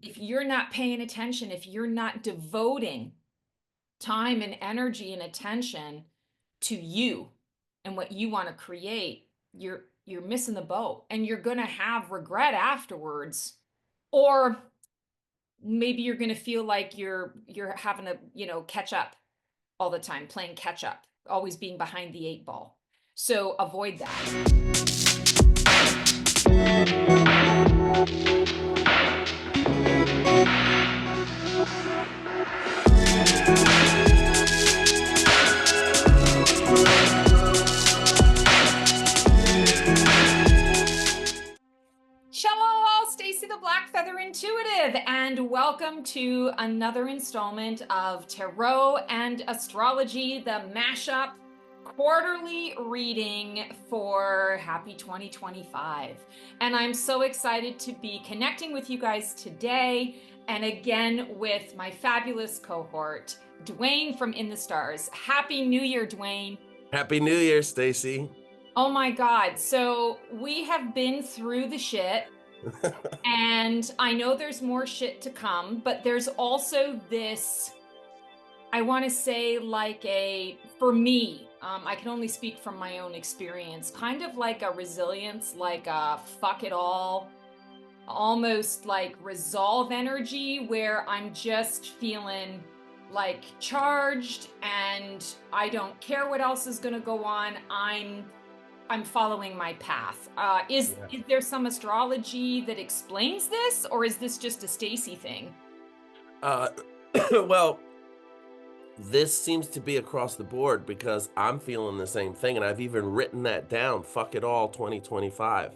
if you're not paying attention, if you're not devoting time and energy and attention to you and what you want to create, you're missing the boat and you're going to have regret afterwards. Or maybe you're going to feel like you're having to, catch up all the time, playing catch up, always being behind the eight ball. So avoid that. Shalom, all, Stacey the Black Feather Intuitive, and welcome to another installment of Tarot and Astrology, the Mashup quarterly reading for happy 2025. And I'm so excited to be connecting with you guys today, and again with my fabulous cohort, Dwayne from In the Stars. Happy New Year, Dwayne. Happy New Year, Stacey. Oh my God. So we have been through the shit, and I know there's more shit to come, but there's also this, I want to say, for me, I can only speak from my own experience, kind of like a resilience, like a fuck it all, almost like resolve energy, where I'm just feeling like charged and I don't care what else is going to go on. I'm following my path. Is there some astrology that explains this, or is this just a Stacey thing? Uh, well, this seems to be across the board because I'm feeling the same thing, and I've even written that down. Fuck it all, 2025.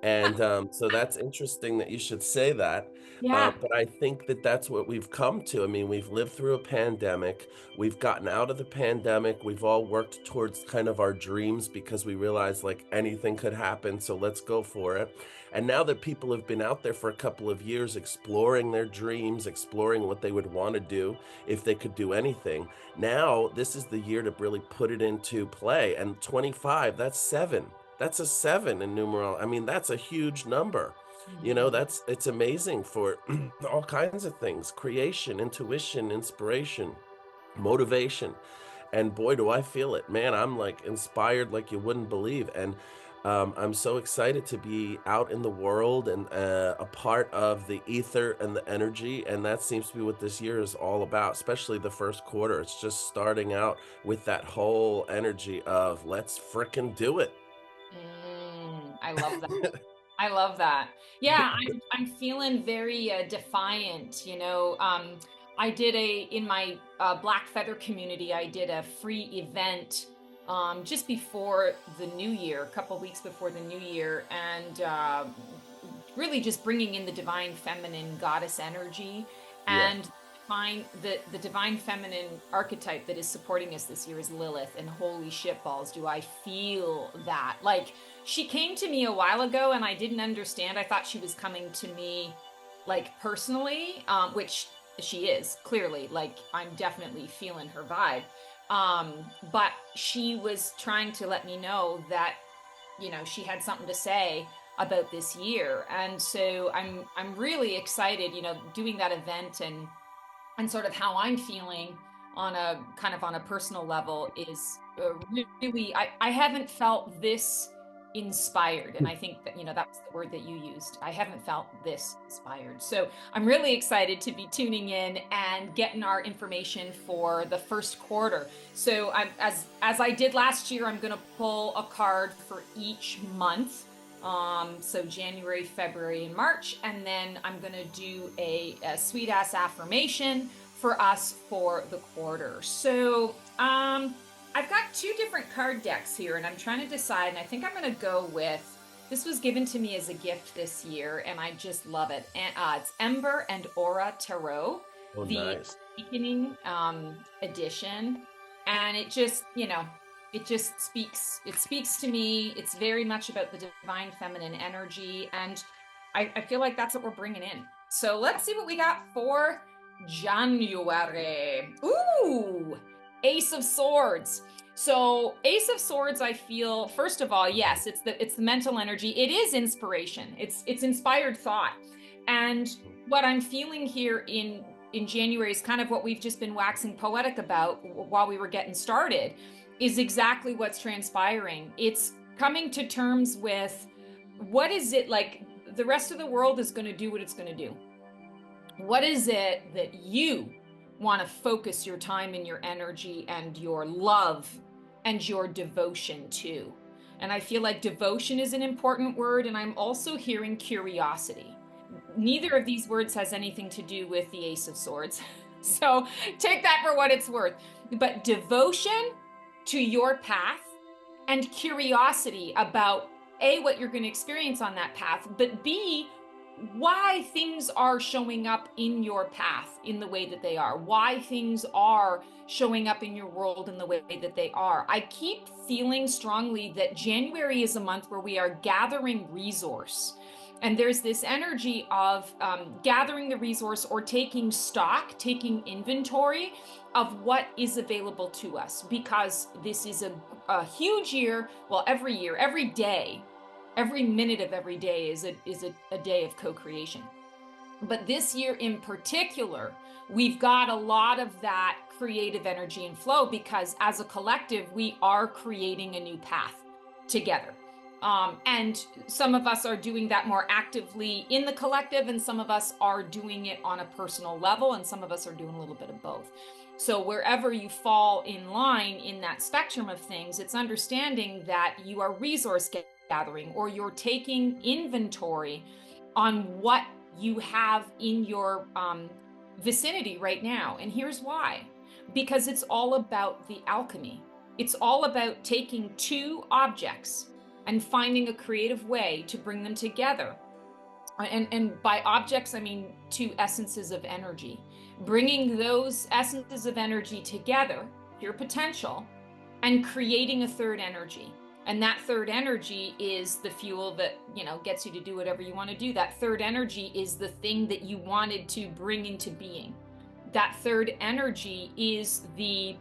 And so that's interesting that you should say that. Yeah. But I think that that's what we've come to. I mean, we've lived through a pandemic. We've gotten out of the pandemic. We've all worked towards kind of our dreams because we realized like anything could happen. So let's go for it. And now that people have been out there for a couple of years exploring their dreams, exploring what they would want to do if they could do anything, now this is the year to really put it into play. And 25, that's seven. That's a seven in numeral. I mean, that's a huge number. You know, Mhm. it's amazing for all kinds of things: creation, intuition, inspiration, motivation. And boy, do I feel it, man. I'm like inspired like you wouldn't believe. And I'm so excited to be out in the world and a part of the ether and the energy. And that seems to be what this year is all about, especially the first quarter. It's just starting out with that whole energy of let's frickin' do it. I love that. I love that. Yeah, I'm feeling very defiant. I did in my Black Feather community, I did a free event just before the new year, a couple weeks before the new year, and really just bringing in the divine feminine goddess energy. Yeah. And find the divine feminine archetype that is supporting us this year is Lilith, and holy shitballs, do I feel that. Like, she came to me a while ago and I didn't understand. I thought she was coming to me like personally, which she is clearly. Like, I'm definitely feeling her vibe. But she was trying to let me know that, she had something to say about this year. And so I'm really excited, doing that event, and sort of how I'm feeling on a kind of on a personal level is really, I haven't felt this inspired. And I think that, that was the word that you used. I haven't felt this inspired. So I'm really excited to be tuning in and getting our information for the first quarter. So as I did last year, I'm going to pull a card for each month. So January, February, and March, and then I'm gonna do a sweet ass affirmation for us for the quarter. So I've got two different card decks here, and I'm trying to decide, and I think I'm gonna go with, this was given to me as a gift this year, and I just love it. And it's Ember and Aura Tarot, Oh, the nice. Awakening edition, and it speaks to me. It's very much about the divine feminine energy, and I feel like that's what we're bringing in. So let's see what we got for January. Ooh, Ace of Swords. So Ace of Swords, I feel, first of all, yes, it's the mental energy. It is inspiration. It's inspired thought. And what I'm feeling here in January is kind of what we've just been waxing poetic about while we were getting started, is exactly what's transpiring. It's coming to terms with, what is it like? The rest of the world is going to do what it's going to do. What is it that you want to focus your time and your energy and your love and your devotion to? And I feel like devotion is an important word, and I'm also hearing curiosity. Neither of these words has anything to do with the Ace of Swords. So take that for what it's worth. But devotion to your path and curiosity about A, what you're going to experience on that path, but B, why things are showing up in your path in the way that they are, why things are showing up in your world in the way that they are. I keep feeling strongly that January is a month where we are gathering resource. And there's this energy of gathering the resource or taking stock, taking inventory of what is available to us, because this is a huge year. Well, every year, every day, every minute of every day is a day of co-creation. But this year in particular, we've got a lot of that creative energy and flow, because as a collective, we are creating a new path together. And some of us are doing that more actively in the collective, and some of us are doing it on a personal level, and some of us are doing a little bit of both. So wherever you fall in line in that spectrum of things, it's understanding that you are resource gathering, or you're taking inventory on what you have in your vicinity right now. And here's why. Because it's all about the alchemy. It's all about taking two objects and finding a creative way to bring them together. And by objects, I mean two essences of energy. Bringing those essences of energy together, your potential, and creating a third energy. And that third energy is the fuel that, gets you to do whatever you want to do. That third energy is the thing that you wanted to bring into being. That third energy is the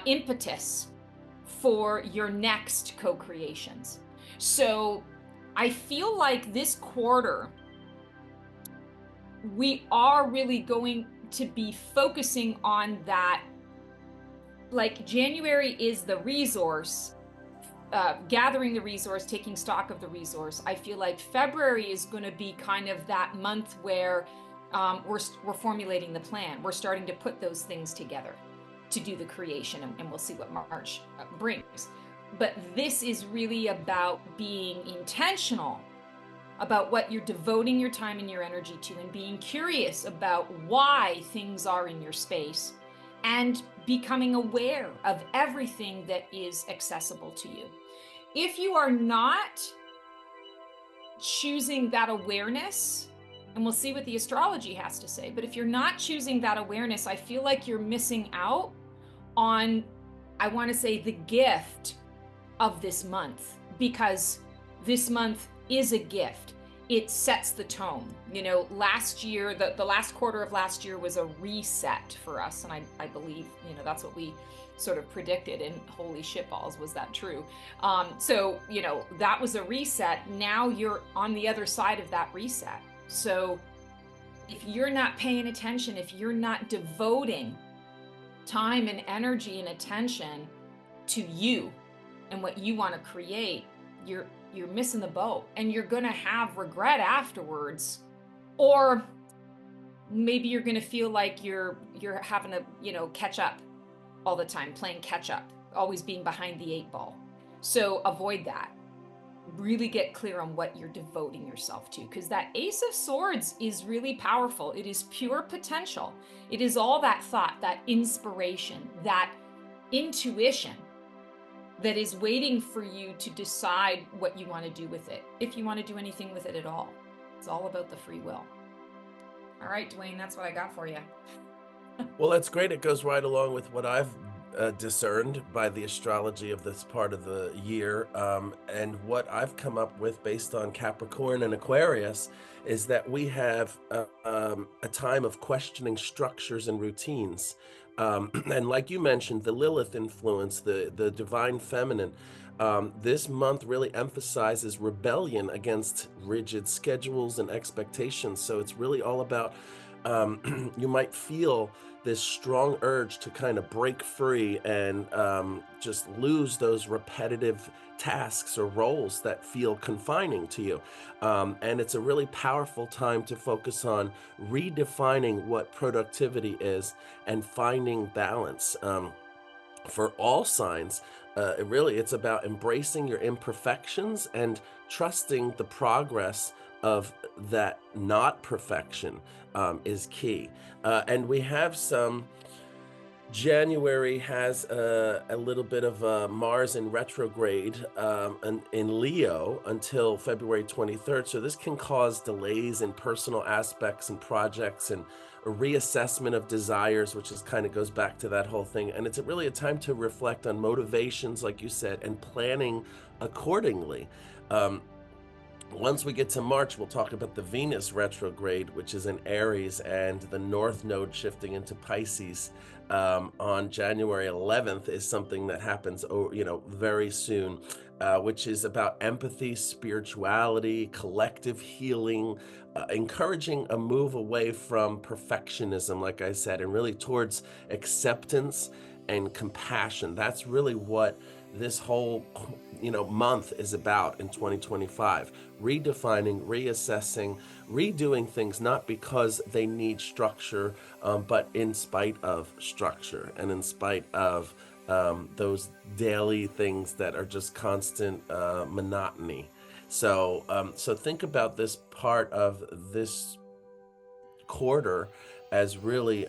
impetus for your next co-creations. So I feel like this quarter, we are really going to be focusing on that. Like, January is the resource, gathering the resource, taking stock of the resource. I feel like February is going to be kind of that month where we're formulating the plan. We're starting to put those things together to do the creation, and we'll see what March brings. But this is really about being intentional about what you're devoting your time and your energy to, and being curious about why things are in your space, and becoming aware of everything that is accessible to you. If you are not choosing that awareness, and we'll see what the astrology has to say, but if you're not choosing that awareness, I feel like you're missing out on, I want to say, the gift of this month, because this month is a gift. It sets the tone. Last year, the last quarter of last year was a reset for us. And I believe, that's what we sort of predicted, and holy shitballs, was that true? So, that was a reset. Now you're on the other side of that reset. So if you're not paying attention, if you're not devoting time and energy and attention to you and what you want to create, you're missing the boat, and you're going to have regret afterwards. Or maybe you're going to feel like you're having to, catch up all the time, playing catch up, always being behind the 8 ball. So avoid that. Really get clear on what you're devoting yourself to, because that Ace of Swords is really powerful. It is pure potential. It is all that thought, that inspiration, that intuition that is waiting for you to decide what you want to do with it, if you want to do anything with it at all. It's all about the free will. All right, Dwayne, that's what I got for you. Well, that's great. It goes right along with what I've discerned by the astrology of this part of the year. And what I've come up with based on Capricorn and Aquarius is that we have a time of questioning structures and routines. And like you mentioned, the Lilith influence, the divine feminine, This month really emphasizes rebellion against rigid schedules and expectations. So it's really all about, you might feel this strong urge to kind of break free and just lose those repetitive tasks or roles that feel confining to you. And it's a really powerful time to focus on redefining what productivity is and finding balance. For all signs, it's about embracing your imperfections and trusting the progress of that not perfection is key. And we have some January has a little bit of Mars in retrograde in Leo until February 23rd. So this can cause delays in personal aspects and projects and a reassessment of desires, which is kind of goes back to that whole thing. And it's really a time to reflect on motivations, like you said, and planning accordingly. Um, Once we get to March, we'll talk about the Venus retrograde, which is in Aries, and the North Node shifting into Pisces on January 11th is something that happens, very soon, which is about empathy, spirituality, collective healing, encouraging a move away from perfectionism, like I said, and really towards acceptance and compassion. That's really what this whole month is about in 2025. Redefining, reassessing, redoing things not because they need structure, but in spite of structure and in spite of those daily things that are just constant monotony. So think about this part of this quarter as really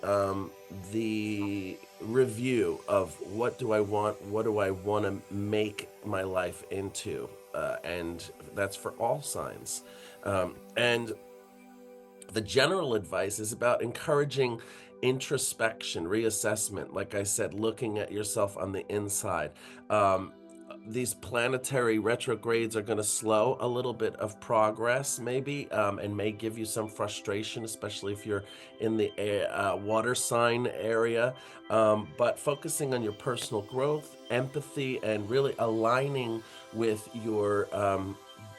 the review of what do I want, what do I want to make my life into, and that's for all signs. And the general advice is about encouraging introspection, reassessment. Like I said, looking at yourself on the inside. Um, these planetary retrogrades are going to slow a little bit of progress, maybe, and may give you some frustration, especially if you're in the water sign area. But focusing on your personal growth, empathy, and really aligning with your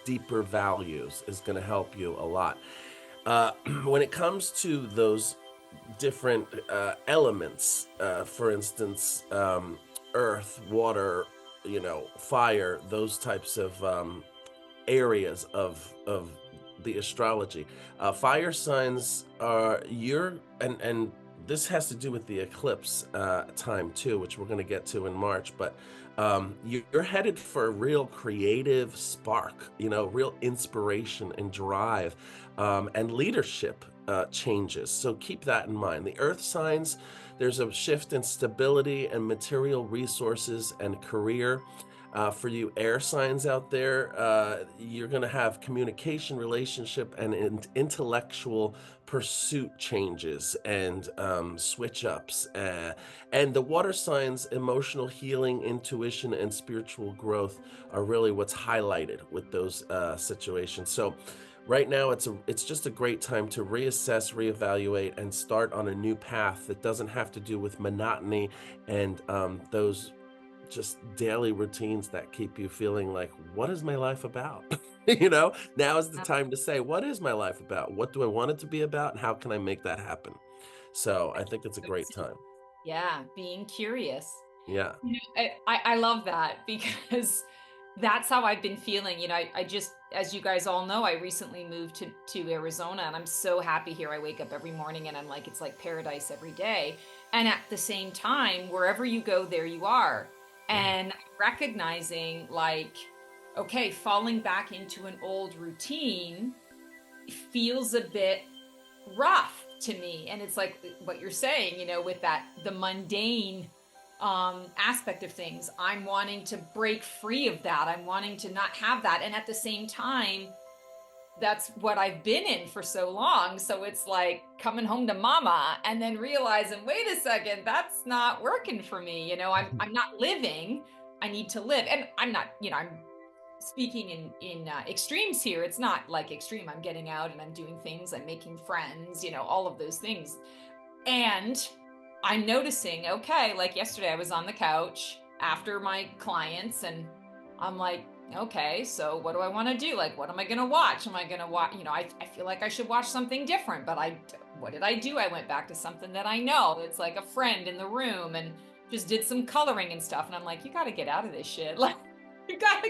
deeper values is going to help you a lot. Uh, when it comes to those different elements, for instance, earth, water, fire, those types of areas of the astrology. Fire signs are and this has to do with the eclipse time too, which we're going to get to in March. But you're headed for a real creative spark, real inspiration and drive, and leadership changes. So keep that in mind. The earth signs, there's a shift in stability and material resources and career. For you air signs out there, you're going to have communication, relationship, and intellectual pursuit changes and switch ups. And the water signs, emotional healing, intuition, and spiritual growth are really what's highlighted with those situations. So right now, it's just a great time to reassess, reevaluate, and start on a new path that doesn't have to do with monotony and those just daily routines that keep you feeling like, what is my life about? Now is the time to say, what is my life about? What do I want it to be about? And how can I make that happen? So I think it's a great time. Yeah, being curious. Yeah. I love that because that's how I've been feeling. I just, as you guys all know, I recently moved to Arizona, and I'm so happy here. I wake up every morning and I'm like, it's like paradise every day. And at the same time, wherever you go, there you are. And recognizing, like, okay, falling back into an old routine feels a bit rough to me. And it's like what you're saying, with that, the mundane aspect of things. I'm wanting to break free of that. I'm wanting to not have that. And at the same time, that's what I've been in for so long. So it's like coming home to mama and then realizing, wait a second, that's not working for me. I'm not living. I need to live. And I'm not, I'm speaking in extremes here. It's not like extreme. I'm getting out and I'm doing things. I'm making friends, all of those things. And I'm noticing, okay, like yesterday I was on the couch after my clients and I'm like, okay, so what do I want to do? Like, what am I going to watch? Am I going to watch, I feel like I should watch something different, but what did I do? I went back to something that I know. It's like a friend in the room and just did some coloring and stuff. And I'm like, you got to get out of this shit. Like, you gotta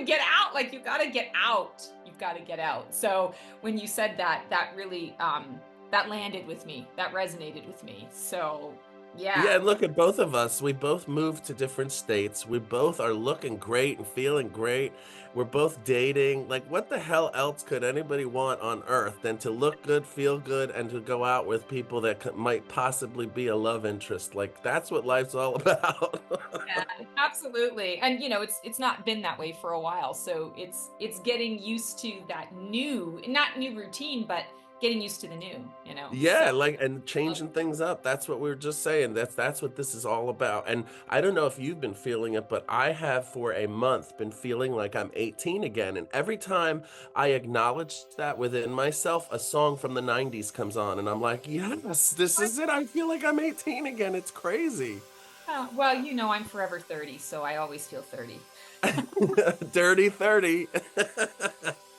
get out. Like, you gotta get out. You've got to get out. So when you said that, that really, that landed with me. That resonated with me. So yeah. Yeah, and look at both of us. We both moved to different states. We both are looking great and feeling great. We're both dating. Like, what the hell else could anybody want on earth than to look good, feel good, and to go out with people that might possibly be a love interest? Like, that's what life's all about. Yeah, absolutely. And it's not been that way for a while. So it's getting used to that new, not new routine, but getting used to the new. Yeah, So like, and changing things up. That's what we were just saying. That's what this is all about. And I don't know if you've been feeling it, but I have for a month been feeling like I'm 18 again. And every time I acknowledge that within myself, a song from the 90s comes on and I'm like, "Yes, this is it. I feel like I'm 18 again." It's crazy. well, I'm forever 30, so I always feel 30. Dirty 30.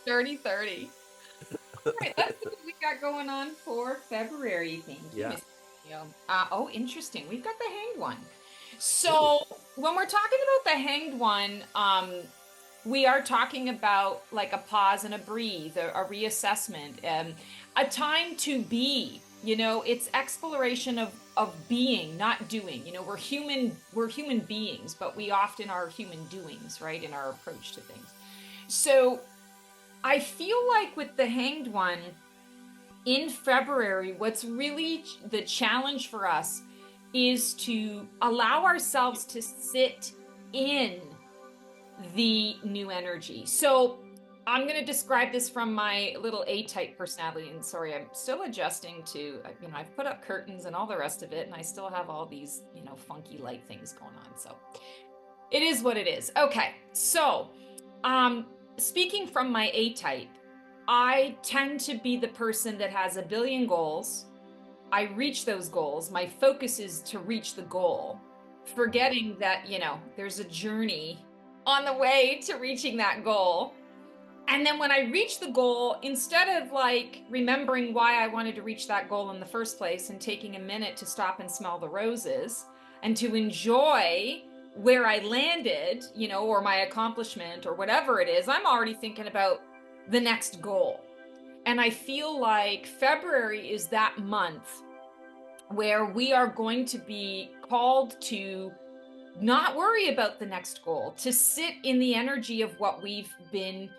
30, 30. All right, let's see what we got going on for February. Thank you, Yeah. Miss. Oh, interesting. We've got the Hanged One. Ooh. So when we're talking about the Hanged One, we are talking about like a pause and a breathe, a reassessment, a time to be. It's exploration of being, not doing. We're human beings, but we often are human doings, right, in our approach to things. So I feel like with the Hanged One in February, what's really the challenge for us is to allow ourselves to sit in the new energy. So I'm going to describe this from my little A-type personality. And sorry, I'm still adjusting to, I've put up curtains and all the rest of it, and I still have all these, funky light things going on. So it is what it is. Okay. So, speaking from my A-type, I tend to be the person that has a billion goals. I reach those goals. My focus is to reach the goal, forgetting that, there's a journey on the way to reaching that goal. And then when I reach the goal, instead of like remembering why I wanted to reach that goal in the first place and taking a minute to stop and smell the roses and to enjoy where I landed, or my accomplishment or whatever it is, I'm already thinking about the next goal. And I feel like February is that month where we are going to be called to not worry about the next goal, to sit in the energy of what we've been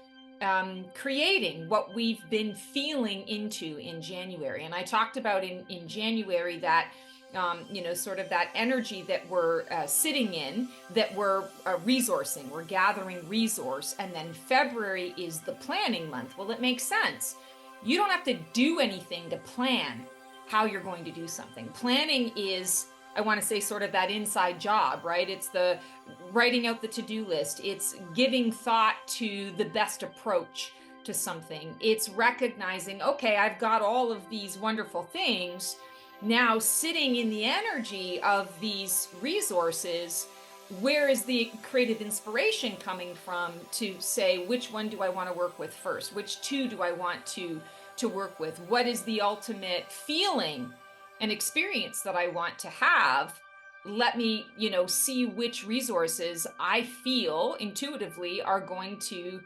creating, what we've been feeling into in January. And I talked about in January that, sort of that energy that we're sitting in, that we're resourcing, we're gathering resource. And then February is the planning month. Well, it makes sense. You don't have to do anything to plan how you're going to do something. Planning is, I want to say, sort of that inside job, right? It's the writing out the to-do list. It's giving thought to the best approach to something. It's recognizing, okay, I've got all of these wonderful things. Now, sitting in the energy of these resources, where is the creative inspiration coming from to say, which one do I want to work with first? Which two do I want to work with? What is the ultimate feeling and experience that I want to have? Let me, see which resources I feel intuitively are going to,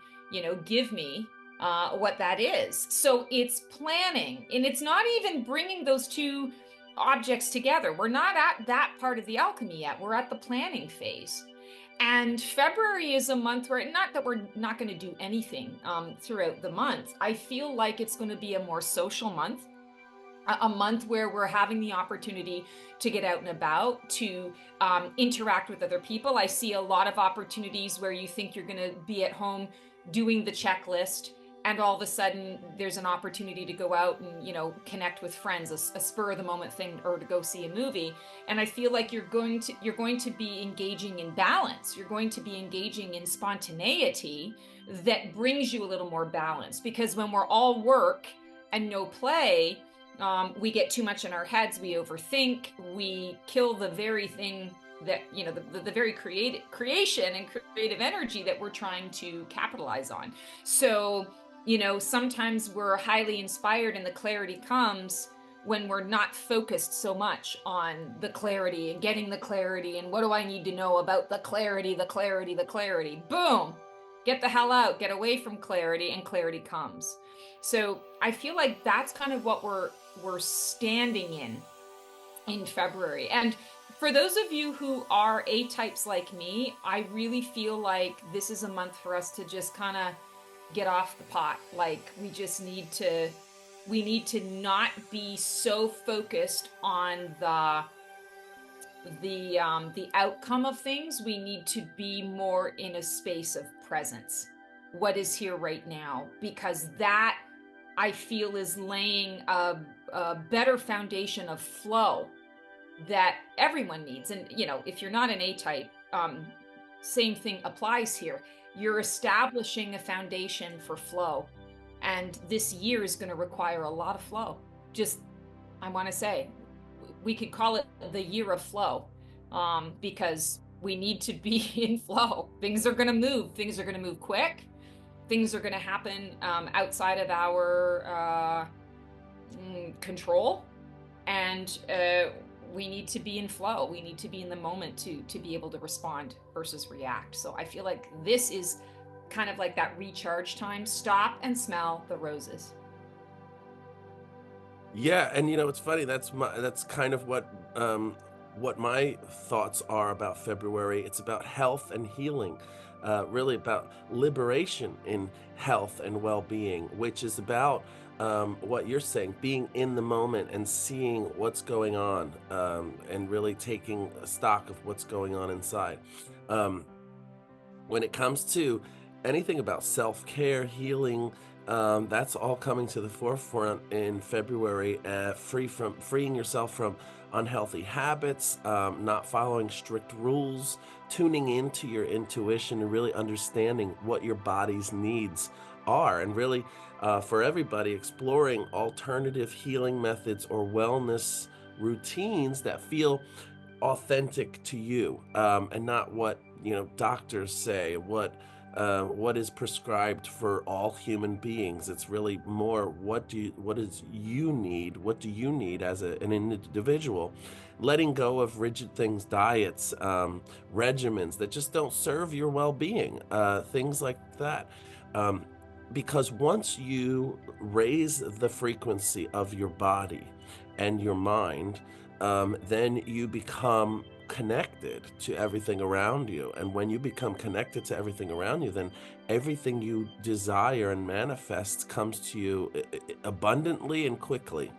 give me what that is. So it's planning, and it's not even bringing those two objects together. We're not at that part of the alchemy yet. We're at the planning phase. And February is a month where, not that we're not going to do anything throughout the month. I feel like it's going to be a more social month, a month where we're having the opportunity to get out and about, to interact with other people. I see a lot of opportunities where you think you're going to be at home doing the checklist, and all of a sudden there's an opportunity to go out and connect with friends, a spur of the moment thing, or to go see a movie. And I feel like you're going to be engaging in balance. You're going to be engaging in spontaneity that brings you a little more balance, because when we're all work and no play, we get too much in our heads, we overthink, we kill the very thing that, you know, the very creation and creative energy that we're trying to capitalize on. So, you know, sometimes we're highly inspired and the clarity comes when we're not focused so much on the clarity and getting the clarity and what do I need to know about the clarity, the clarity, the clarity. Boom! Get the hell out, get away from clarity, and clarity comes. So I feel like that's kind of what we're standing in February. And for those of you who are A types like me, I really feel like this is a month for us to just kind of get off the pot. Like we need to not be so focused on the outcome of things. We need to be more in a space of presence. What is here right now? Because that, I feel, is laying a better foundation of flow that everyone needs. And, you know, if you're not an A type, same thing applies here. You're establishing a foundation for flow. And this year is going to require a lot of flow. Just, I want to say, we could call it the year of flow, because we need to be in flow. Things are going to move. Things are going to move quick. Things are going to happen outside of our control. And we need to be in flow. We need to be in the moment to be able to respond versus react. So I feel like this is kind of like that recharge time. Stop and smell the roses. Yeah, and you know, it's funny, that's kind of what my thoughts are about February. It's about health and healing, really about liberation in health and well-being, which is about what you're saying, being in the moment and seeing what's going on, and really taking stock of what's going on inside. Um, when it comes to anything about self-care, healing, that's all coming to the forefront in February. Freeing yourself from unhealthy habits, not following strict rules, tuning into your intuition, and really understanding what your body's needs are, and really, for everybody, exploring alternative healing methods or wellness routines that feel authentic to you, and not what, you know, doctors say, what is prescribed for all human beings. It's really more, what do you need as an individual, letting go of rigid things, diets, regimens that just don't serve your well-being, things like that. um, because once you raise the frequency of your body and your mind, then you become connected to everything around you. And when you become connected to everything around you, then everything you desire and manifest comes to you abundantly and quickly.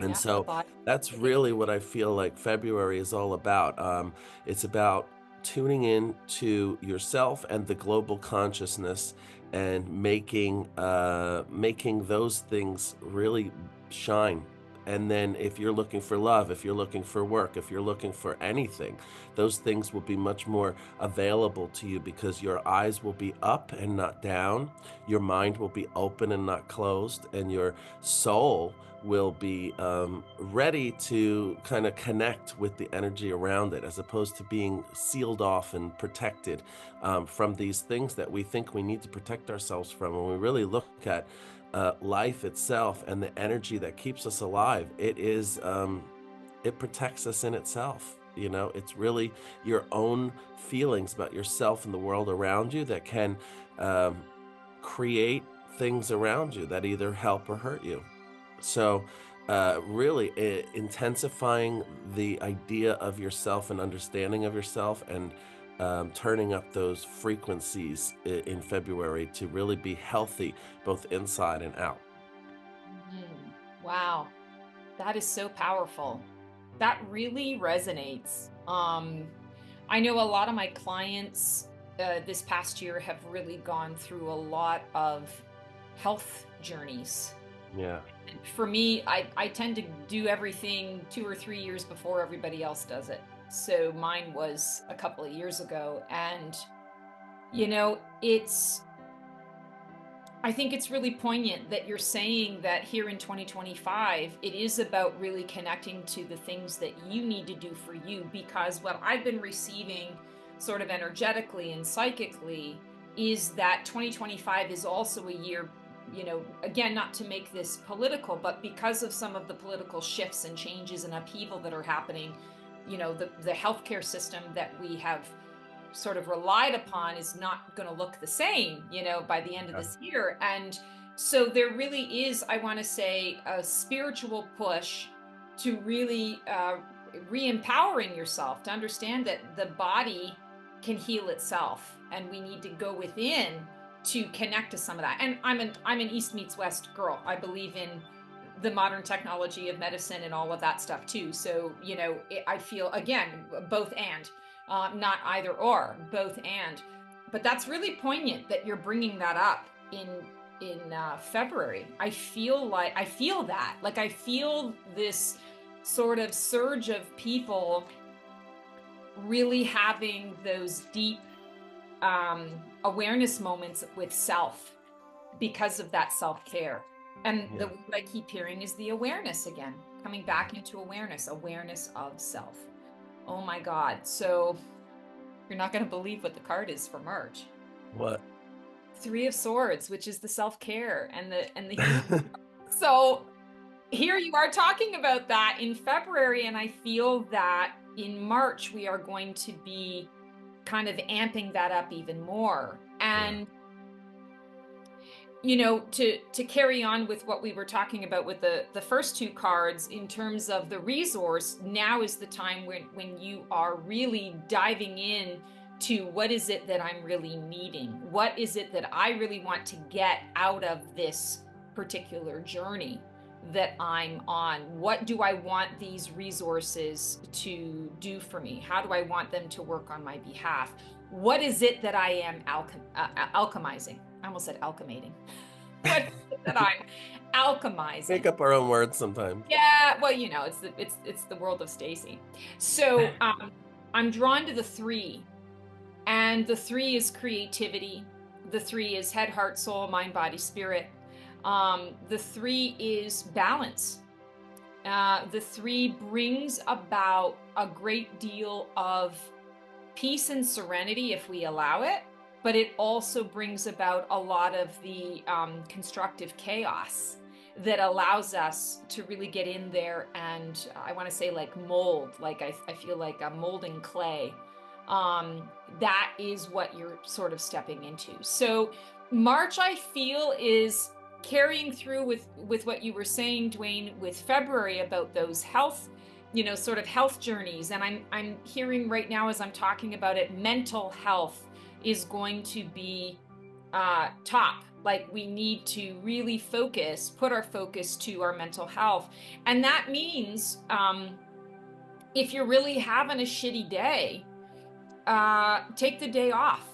And Yeah, so body. that's really what I feel like February is all about. It's about tuning in to yourself and the global consciousness, and making those things really shine. And then if you're looking for love, if you're looking for work, if you're looking for anything, those things will be much more available to you, because your eyes will be up and not down, your mind will be open and not closed, and your soul will be ready to kind of connect with the energy around it, as opposed to being sealed off and protected from these things that we think we need to protect ourselves from. When we really look at life itself and the energy that keeps us alive, it protects us in itself. You know, it's really your own feelings about yourself and the world around you that can um, create things around you that either help or hurt you. So, really, intensifying the idea of yourself and understanding of yourself, and turning up those frequencies in February to really be healthy, both inside and out. Wow, that is so powerful. That really resonates. I know a lot of my clients this past year have really gone through a lot of health journeys. Yeah. For me, I tend to do everything 2 or 3 years before everybody else does it. So mine was a couple of years ago. And, you know, I think it's really poignant that you're saying that here in 2025, it is about really connecting to the things that you need to do for you, because what I've been receiving sort of energetically and psychically is that 2025 is also a year, you know, again, not to make this political, but because of some of the political shifts and changes and upheaval that are happening, you know, the healthcare system that we have sort of relied upon is not going to look the same, you know, by the end of Yeah. this year. And so there really is, I want to say, a spiritual push to really re-empowering yourself to understand that the body can heal itself, and we need to go within to connect to some of that. And I'm an East meets West girl. I believe in the modern technology of medicine and all of that stuff too. So, you know, I feel, again, both and, not either or, both and. But that's really poignant that you're bringing that up in February. I feel that, like, I feel this sort of surge of people really having those deep awareness moments with self because of that self-care. And Yeah. the word I keep hearing is the awareness again, coming back into awareness of self. Oh my God. So you're not going to believe what the card is for March. What? Three of Swords, which is the self-care and the healing. So here you are talking about that in February, and I feel that in March we are going to be kind of amping that up even more. And you know, to carry on with what we were talking about with the first two cards in terms of the resource, now is the time when you are really diving in to what is it that I'm really needing? What is it that I really want to get out of this particular journey that I'm on? What do I want these resources to do for me? How do I want them to work on my behalf? What is it that I am alchemizing? I almost said alchemating. What is it that I'm alchemizing? Make up our own words sometimes. Yeah, well, you know, it's the world of Stacey. So I'm drawn to the three, and the three is creativity. The three is head, heart, soul, mind, body, spirit. The three is balance. The three brings about a great deal of peace and serenity if we allow it, but it also brings about a lot of the constructive chaos that allows us to really get in there and I want to say like mold, like I feel like I'm molding clay. That is what you're sort of stepping into. So March, I feel, is carrying through with what you were saying, Dwayne, with February about those health, you know, sort of health journeys. And I'm hearing right now as I'm talking about it, mental health is going to be top. Like we need to really focus, put our focus to our mental health. And that means if you're really having a shitty day, take the day off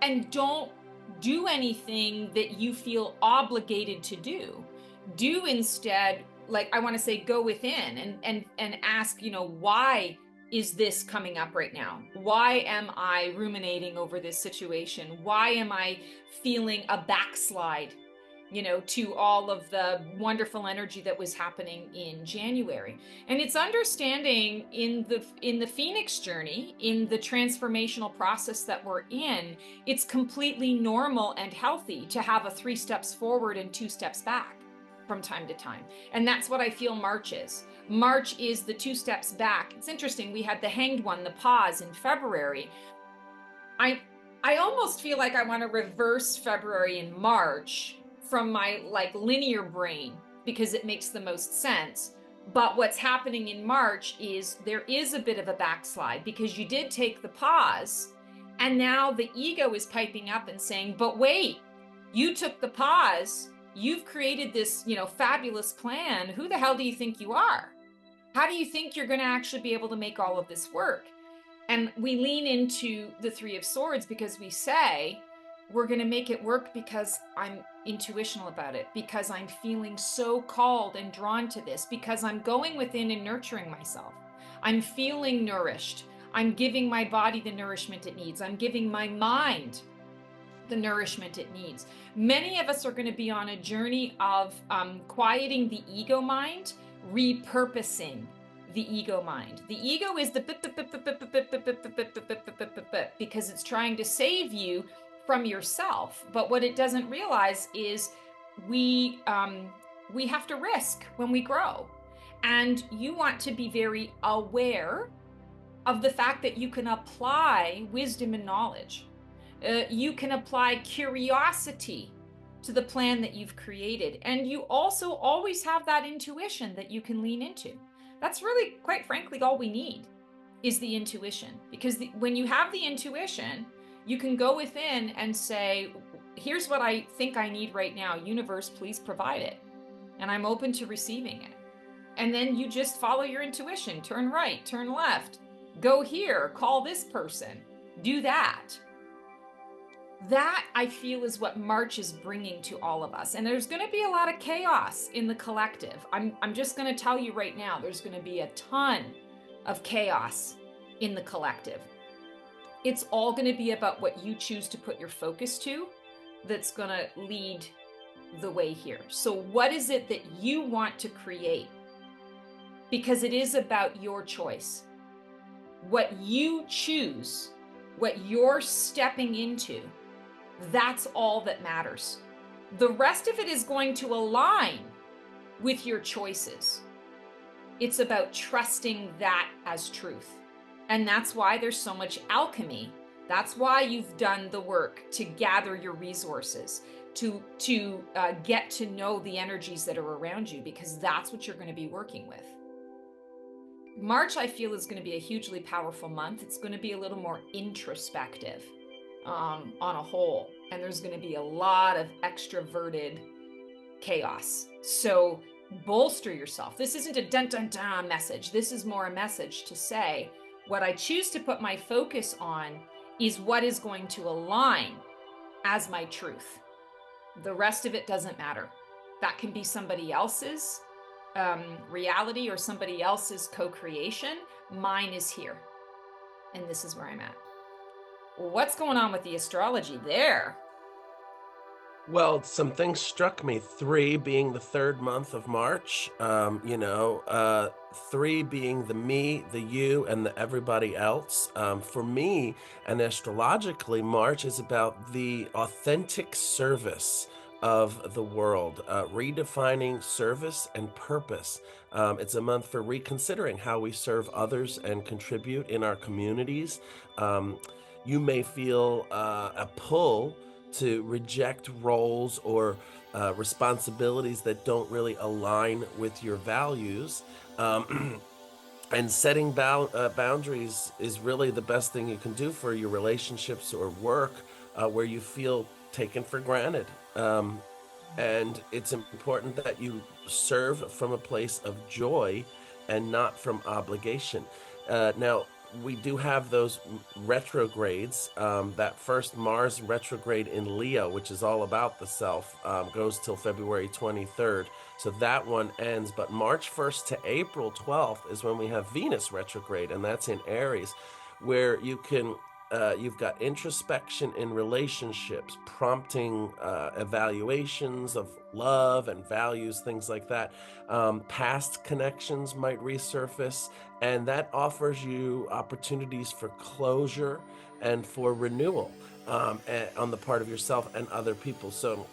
and don't do anything that you feel obligated to do. Do instead, like I want to say, go within and ask, you know, why is this coming up right now? Why am I ruminating over this situation? Why am I feeling a backslide, you know, to all of the wonderful energy that was happening in January? And it's understanding in the Phoenix journey, in the transformational process that we're in, it's completely normal and healthy to have a 3 steps forward and 2 steps back from time to time. And that's what I feel March is. March is the 2 steps back. It's interesting. We had the Hanged One, the pause in February. I almost feel like I want to reverse February and March from my like linear brain because it makes the most sense. But what's happening in March is there is a bit of a backslide because you did take the pause and now the ego is piping up and saying, but wait, you took the pause. You've created this, you know, fabulous plan. Who the hell do you think you are? How do you think you're going to actually be able to make all of this work? And we lean into the 3 of Swords because we say, we're going to make it work because I'm intuitional about it, because I'm feeling so called and drawn to this, because I'm going within and nurturing myself. I'm feeling nourished. I'm giving my body the nourishment it needs. I'm giving my mind the nourishment it needs. Many of us are going to be on a journey of quieting the ego mind, repurposing the ego mind. The ego is the because it's trying to save you from yourself. But what it doesn't realize is we have to risk when we grow. And you want to be very aware of the fact that you can apply wisdom and knowledge. You can apply curiosity to the plan that you've created. And you also always have that intuition that you can lean into. That's really, quite frankly, all we need is the intuition. Because when you have the intuition, you can go within and say, here's what I think I need right now. Universe, please provide it. And I'm open to receiving it. And then you just follow your intuition. Turn right, turn left, go here, call this person, do that. That, I feel, is what March is bringing to all of us. And there's going to be a lot of chaos in the collective. I'm just going to tell you right now, there's going to be a ton of chaos in the collective. It's all going to be about what you choose to put your focus to that's going to lead the way here. So what is it that you want to create? Because it is about your choice. What you choose, what you're stepping into, that's all that matters. The rest of it is going to align with your choices. It's about trusting that as truth. And that's why there's so much alchemy. That's why you've done the work to gather your resources, to get to know the energies that are around you, because that's what you're going to be working with. March, I feel, is going to be a hugely powerful month. It's going to be a little more introspective on a whole. And there's going to be a lot of extroverted chaos. So bolster yourself. This isn't a dun-dun-dun message. This is more a message to say, what I choose to put my focus on is what is going to align as my truth. The rest of it doesn't matter. That can be somebody else's reality or somebody else's co-creation. Mine is here. And this is where I'm at. What's going on with the astrology there? Well, some things struck me. 3 being the third month of March, 3 being the me, the you, and the everybody else. For me, and astrologically, March is about the authentic service of the world, redefining service and purpose. It's a month for reconsidering how we serve others and contribute in our communities. You may feel a pull to reject roles or responsibilities that don't really align with your values. And setting boundaries is really the best thing you can do for your relationships or work where you feel taken for granted. And it's important that you serve from a place of joy and not from obligation. Now, we do have those retrogrades. That first Mars retrograde in Leo, which is all about the self, goes till February 23rd. So that one ends. But March 1st to April 12th is when we have Venus retrograde, and that's in Aries, where you can you've got introspection in relationships, prompting evaluations of love and values, things like that. Past connections might resurface, and that offers you opportunities for closure and for renewal on the part of yourself and other people. So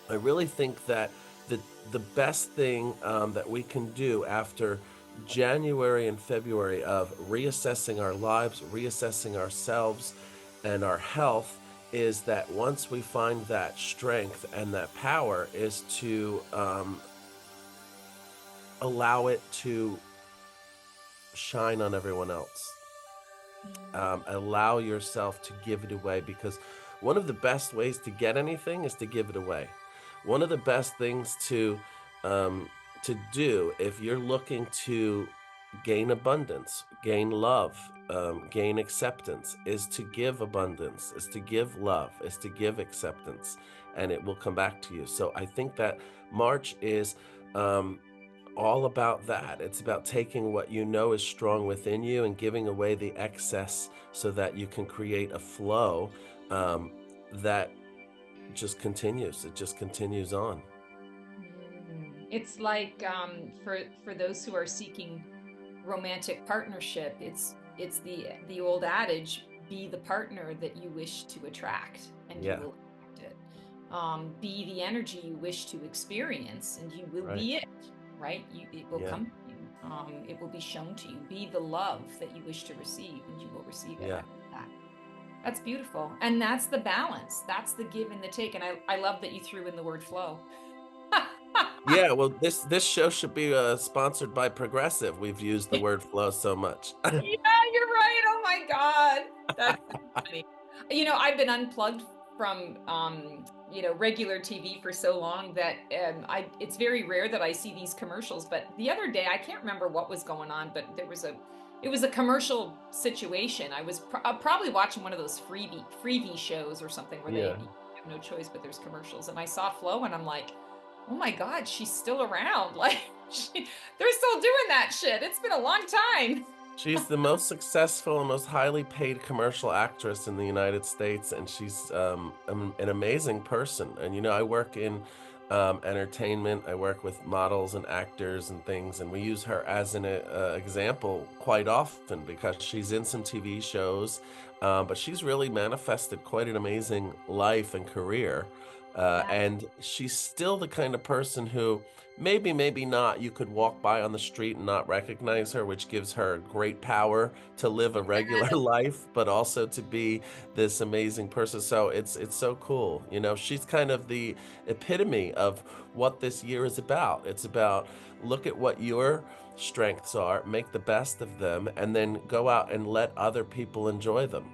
I really think that the best thing that we can do after January and February of reassessing our lives, reassessing ourselves and our health, is that once we find that strength and that power, is to allow it to shine on everyone else. Allow yourself to give it away, because one of the best ways to get anything is to give it away. One of the best things to do if you're looking to gain abundance, gain love, gain acceptance, is to give abundance, is to give love, is to give acceptance, and it will come back to you. So I think that March is all about that. It's about taking what you know is strong within you and giving away the excess so that you can create a flow that it just continues on. It's like for those who are seeking romantic partnership, it's the old adage: be the partner that you wish to attract, and you Yeah, will attract it. Be the energy you wish to experience, and you will right. be it. Right? It will Yeah, come to you. It will be shown to you. Be the love that you wish to receive, and you will receive it. I yeah. love that. That's beautiful, and that's the balance. That's the give and the take. And I love that you threw in the word flow. Yeah, well, this show should be, sponsored by Progressive. We've used the word flow so much. Yeah, you're right. Oh my God. That's so funny. I've been unplugged from regular TV for so long that it's very rare that I see these commercials. But the other day, I can't remember what was going on, but it was a commercial situation. I was probably watching one of those freebie shows or something where they Yeah. have no choice, but there's commercials. And I saw Flo and I'm like, oh my God, she's still around. Like they're still doing that shit. It's been a long time. She's the most successful and most highly paid commercial actress in the United States, and she's an amazing person. And I work in entertainment. I work with models and actors and things, and we use her as an example quite often because she's in some TV shows, but she's really manifested quite an amazing life and career. And she's still the kind of person who maybe not. You could walk by on the street and not recognize her, which gives her great power to live a regular life, but also to be this amazing person. So it's so cool. She's kind of the epitome of what this year is about. It's about look at what your strengths are, make the best of them, and then go out and let other people enjoy them.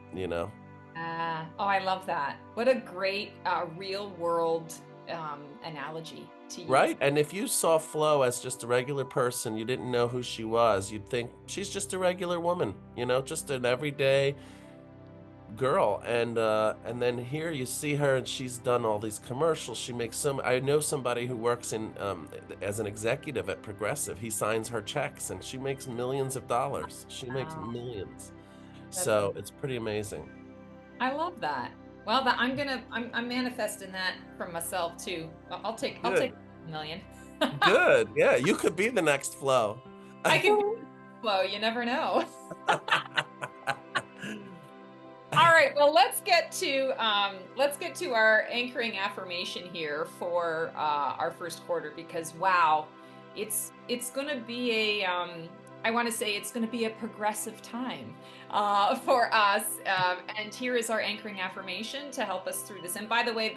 Oh, I love that. What a great real world analogy to use. Right? And if you saw Flo as just a regular person, you didn't know who she was, you'd think she's just a regular woman, just an everyday girl. And then here you see her and she's done all these commercials. She makes some I know somebody who works in as an executive at Progressive. He signs her checks and she makes millions of dollars. She makes Wow, millions. that's So it's pretty amazing. I love that. Well, I'm manifesting that from myself too. I'll take Good. a million. Good. Yeah, you could be the next Flo. I can be slow. You never know. All right, well, let's get to our anchoring affirmation here for our first quarter because wow, it's going to be I want to say it's going to be a progressive time for us. And here is our anchoring affirmation to help us through this. And by the way,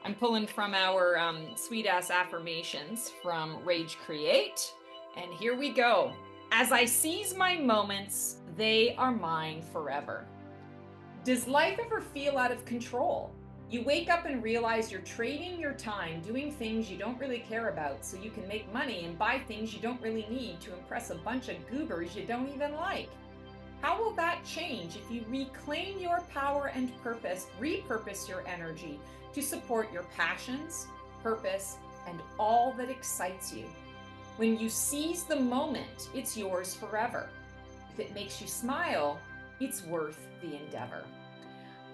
I'm pulling from our sweet ass affirmations from Rage Create, and here we go. As I seize my moments, they are mine forever. Does life ever feel out of control? You wake up and realize you're trading your time doing things you don't really care about so you can make money and buy things you don't really need to impress a bunch of goobers you don't even like. How will that change if you reclaim your power and repurpose your energy to support your passions, purpose, and all that excites you? When you seize the moment, it's yours forever. If it makes you smile, it's worth the endeavor.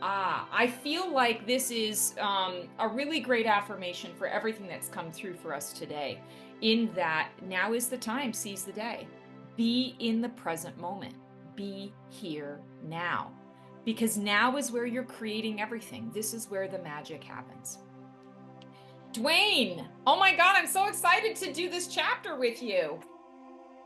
I feel like this is a really great affirmation for everything that's come through for us today, in that now is the time, seize the day. Be in the present moment. Be here now. Because now is where you're creating everything. This is where the magic happens. Dwayne, oh my God, I'm so excited to do this chapter with you.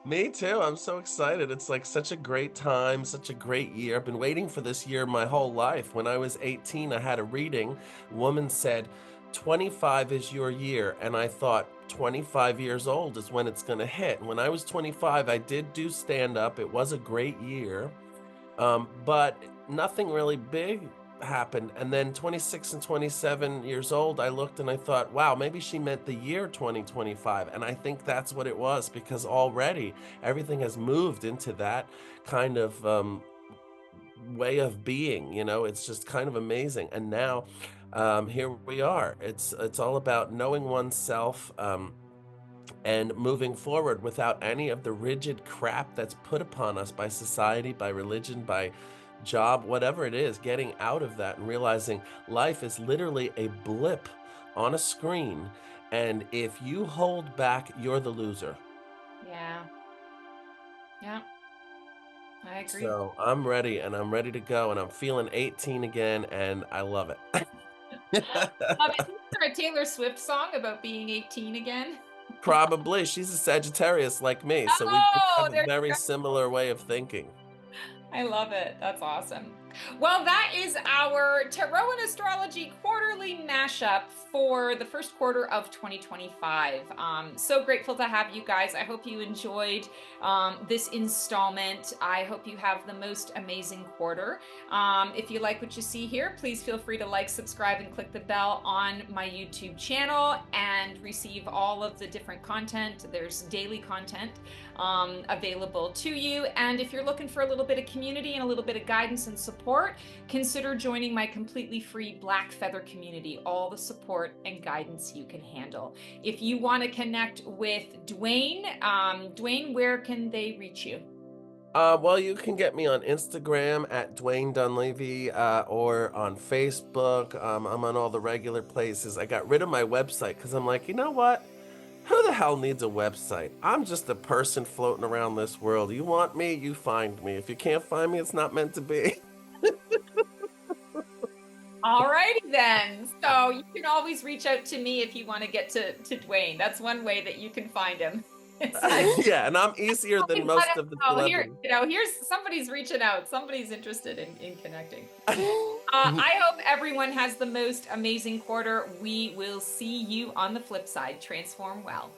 Me too. I'm so excited. It's like such a great time, such a great year. I've been waiting for this year my whole life. When I was 18, I had a reading. A woman said, 25 is your year. And I thought, 25 years old is when it's going to hit. And when I was 25, I did do stand up. It was a great year. But nothing really big happened. And then 26 and 27 years old, I looked and I thought, wow, maybe she meant the year 2025. And I think that's what it was because already everything has moved into that kind of way of being. It's just kind of amazing. And now here we are. It's all about knowing oneself. And moving forward without any of the rigid crap that's put upon us by society, by religion, by job, whatever it is, getting out of that and realizing life is literally a blip on a screen. And if you hold back, you're the loser. Yeah. Yeah. I agree. So I'm ready and I'm ready to go and I'm feeling 18 again and I love it. Isn't there a Taylor Swift song about being 18 again? Probably. She's a Sagittarius like me, so we Oh, have a there very you similar way of thinking. I love it. That's awesome. Well, that is our Tarot and Astrology quarterly mashup for the first quarter of 2025. So grateful to have you guys. I hope you enjoyed this installment. I hope you have the most amazing quarter. If you like what you see here, please feel free to like, subscribe, and click the bell on my YouTube channel and receive all of the different content. There's daily content available to you. And if you're looking for a little bit of community and a little bit of guidance and support, consider joining my completely free Black Feather community, all the support and guidance you can handle. If you want to connect with Dwayne, Dwayne, where can they reach you? Well, you can get me on Instagram at Dwayne Dunlevy, or on Facebook. I'm on all the regular places. I got rid of my website because I'm like, you know what? Who the hell needs a website? I'm just a person floating around this world. You want me, you find me. If you can't find me, it's not meant to be. Alrighty then. So you can always reach out to me if you want to get to Dwayne. That's one way that you can find him. Yeah, and I'm easier than Let most him of the know. Here, celebrities. here's somebody's reaching out. Somebody's interested in connecting. I hope everyone has the most amazing quarter. We will see you on the flip side. Transform well.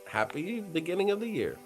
Happy beginning of the year.